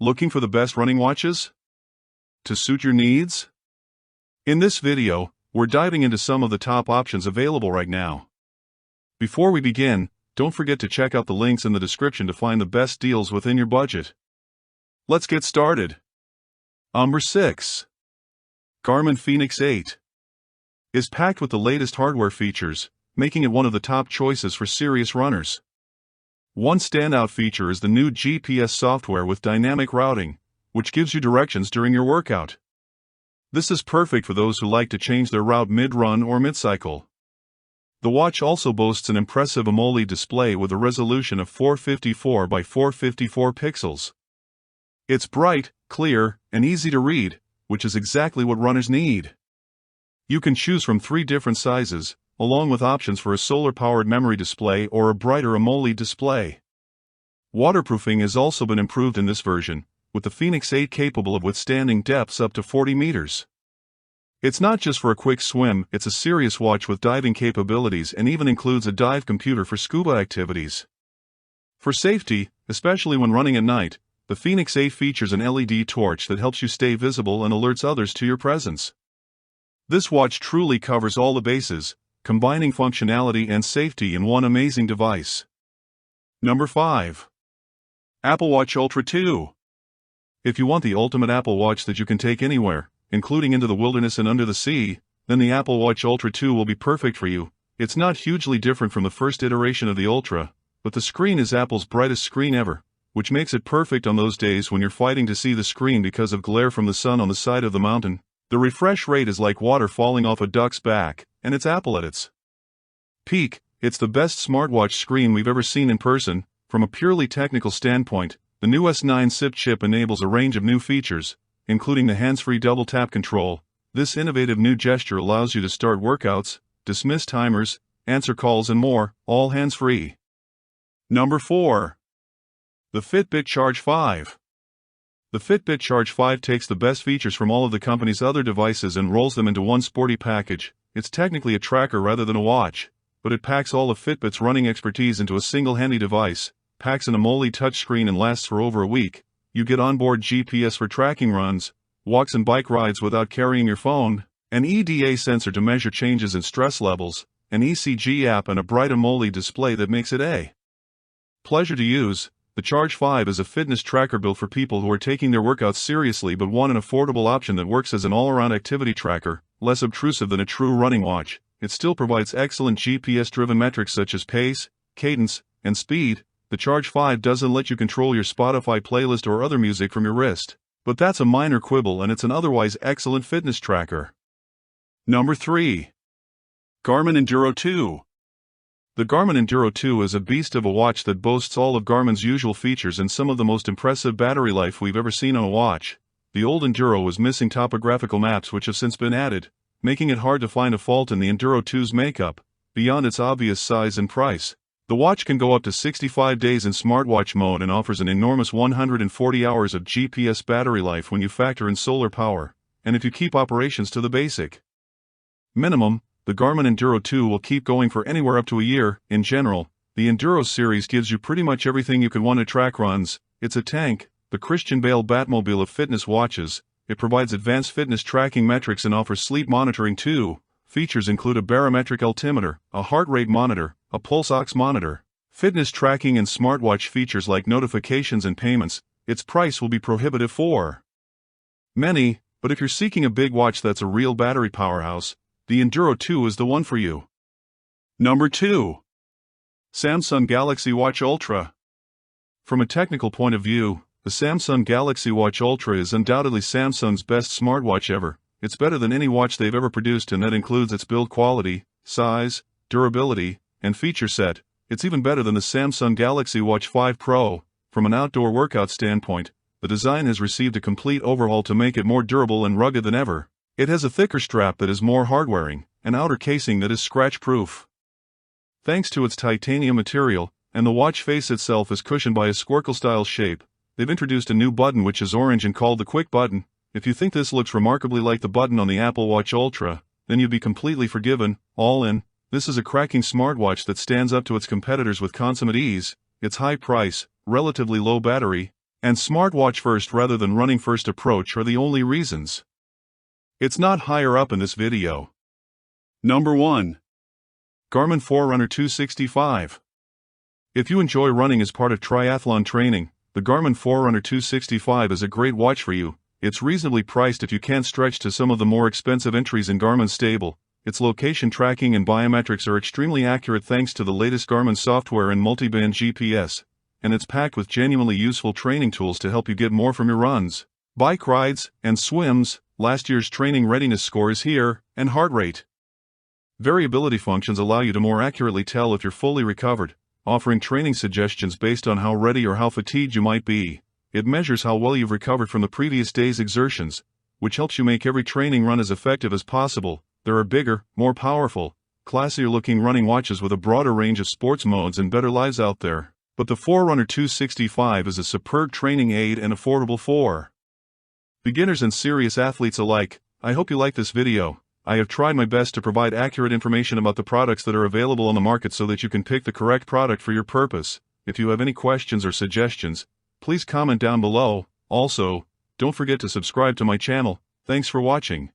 Looking for the best running watches to suit your needs? In this video, we're diving into some of the top options available right now. Before we begin, don't forget to check out the links in the description to find the best deals within your budget. Let's get started. Number 6. Garmin Fenix 8 is packed with the latest hardware features, making it one of the top choices for serious runners. One standout feature is the new GPS software with dynamic routing, which gives you directions during your workout. This is perfect for those who like to change their route mid-run or mid-cycle. The watch also boasts an impressive AMOLED display with a resolution of 454 by 454 pixels. It's bright, clear, and easy to read, which is exactly what runners need. You can choose from 3 different sizes, along with options for a solar-powered memory display or a brighter AMOLED display. Waterproofing has also been improved in this version, with the Fenix 8 capable of withstanding depths up to 40 meters. It's not just for a quick swim, it's a serious watch with diving capabilities and even includes a dive computer for scuba activities. For safety, especially when running at night, the Fenix 8 features an LED torch that helps you stay visible and alerts others to your presence. This watch truly covers all the bases, combining functionality and safety in one amazing device. Number 5. Apple Watch Ultra 2. If you want the ultimate Apple Watch that you can take anywhere, including into the wilderness and under the sea, then the Apple Watch Ultra 2 will be perfect for you. It's not hugely different from the first iteration of the Ultra, but the screen is Apple's brightest screen ever, which makes it perfect on those days when you're fighting to see the screen because of glare from the sun on the side of the mountain. The refresh rate is like water falling off a duck's back, and it's Apple at its peak. It's the best smartwatch screen we've ever seen in person. From a purely technical standpoint, the new S9 SIP chip enables a range of new features, including the hands-free double-tap control. This innovative new gesture allows you to start workouts, dismiss timers, answer calls and more, all hands-free. Number 4. The Fitbit Charge 5. The Fitbit Charge 5 takes the best features from all of the company's other devices and rolls them into one sporty package. It's technically a tracker rather than a watch, but it packs all of Fitbit's running expertise into a single handy device, packs an AMOLED touchscreen and lasts for over a week. You get onboard GPS for tracking runs, walks and bike rides without carrying your phone, an EDA sensor to measure changes in stress levels, an ECG app and a bright AMOLED display that makes it a pleasure to use. The Charge 5 is a fitness tracker built for people who are taking their workouts seriously but want an affordable option that works as an all-around activity tracker, less obtrusive than a true running watch. It still provides excellent GPS-driven metrics such as pace, cadence, and speed. The Charge 5 doesn't let you control your Spotify playlist or other music from your wrist, but that's a minor quibble and it's an otherwise excellent fitness tracker. Number 3. Garmin Enduro 2. The Garmin Enduro 2 is a beast of a watch that boasts all of Garmin's usual features and some of the most impressive battery life we've ever seen on a watch. The old Enduro was missing topographical maps which have since been added, making it hard to find a fault in the Enduro 2's makeup, beyond its obvious size and price. The watch can go up to 65 days in smartwatch mode and offers an enormous 140 hours of GPS battery life when you factor in solar power, and if you keep operations to the basic minimum, the Garmin Enduro 2 will keep going for anywhere up to a year. In general, the Enduro series gives you pretty much everything you could want to track runs. It's a tank, the Christian Bale Batmobile of fitness watches. It provides advanced fitness tracking metrics and offers sleep monitoring too. Features include a barometric altimeter, a heart rate monitor, a pulse ox monitor, fitness tracking and smartwatch features like notifications and payments. Its price will be prohibitive for many, but if you're seeking a big watch that's a real battery powerhouse, the Enduro 2 is the one for you. Number 2. Samsung Galaxy Watch Ultra. From a technical point of view, the Samsung Galaxy Watch Ultra is undoubtedly Samsung's best smartwatch ever. It's better than any watch they've ever produced, and that includes its build quality, size, durability, and feature set. It's even better than the Samsung Galaxy Watch 5 Pro. From an outdoor workout standpoint, the design has received a complete overhaul to make it more durable and rugged than ever. It has a thicker strap that is more hard-wearing, an outer casing that is scratch-proof. Thanks to its titanium material, and the watch face itself is cushioned by a squircle-style shape, they've introduced a new button which is orange and called the Quick Button. If you think this looks remarkably like the button on the Apple Watch Ultra, then you'd be completely forgiven. All in, this is a cracking smartwatch that stands up to its competitors with consummate ease. Its high price, relatively low battery, and smartwatch first rather than running first approach are the only reasons. It's not higher up in this video. Number 1. Garmin Forerunner 265. If you enjoy running as part of triathlon training, the Garmin Forerunner 265 is a great watch for you. It's reasonably priced if you can't stretch to some of the more expensive entries in Garmin's stable. Its location tracking and biometrics are extremely accurate thanks to the latest Garmin software and multi-band GPS, and it's packed with genuinely useful training tools to help you get more from your runs, bike rides, and swims. Last year's training readiness score is here, and heart rate. Variability functions allow you to more accurately tell if you're fully recovered, offering training suggestions based on how ready or how fatigued you might be. It measures how well you've recovered from the previous day's exertions, which helps you make every training run as effective as possible. There are bigger, more powerful, classier-looking running watches with a broader range of sports modes and better lives out there, but the Forerunner 265 is a superb training aid and affordable for beginners and serious athletes alike. I hope you like this video. I have tried my best to provide accurate information about the products that are available on the market so that you can pick the correct product for your purpose. If you have any questions or suggestions, please comment down below. Also, don't forget to subscribe to my channel. Thanks for watching.